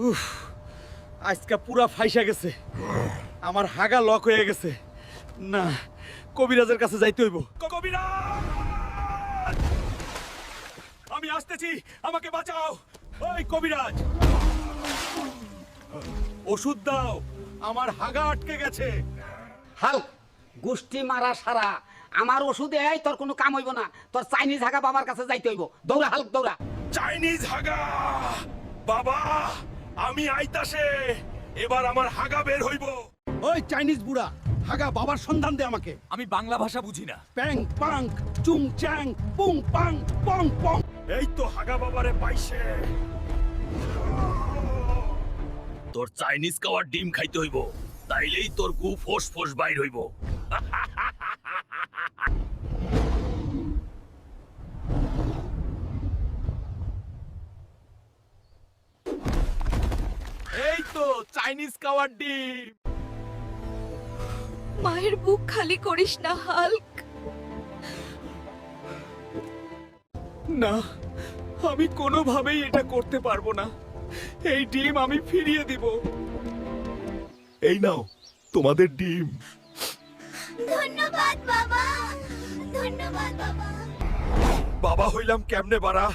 উফ, আজকে পুরা ফাইসা গেছে। আমার হাগা লক হয়ে গেছে। না, কবিরাজের কাছে যাইতে হইব। কবিরাজ, আমি আসতেছি, আমাকে বাঁচাও। ওই কবিরাজ, ওষুধ দাও, আমার হাগা আটকে গেছে। হাল্ক গোষ্ঠী মারা সারা আমার ওষুধে তোর কোনো কাম হইব না। তোর চাইনিজ হাগা বাবার কাছে যাইতে হইব। দৌড়া হাল্ক দৌড়া। চাইনিজ হাগা, বাবা আমি আইতাছে, এবার আমার হাগা বের হইব। ওই চাইনিজ বুড়া, হাগা বাবার সন্ধান দে আমাকে। আমি বাংলা ভাষা বুঝি না। প্যাং পাং চুং চ্যাং পুং পাং পং পং। এই তো হাগা বাবারে পাইছে। তোর চাইনিজ খাওয়ার ডিম খাইতে হইব, তাইলেই তোর গু ফোস ফোস বাইর হইব। এই তো চাইনিজ খাওয়ার ডিম। মায়ের বুক খালি করিস না হাল্ক। না, আমি কোনোভাবেই এটা করতে পারবো না। এই ডিম আমি ফিরিয়ে দিব। এই নাও তোমাদের ডিম। ধন্যবাদ বাবা, ধন্যবাদ বাবা। বাবা হইলাম কেমনে বাড়া?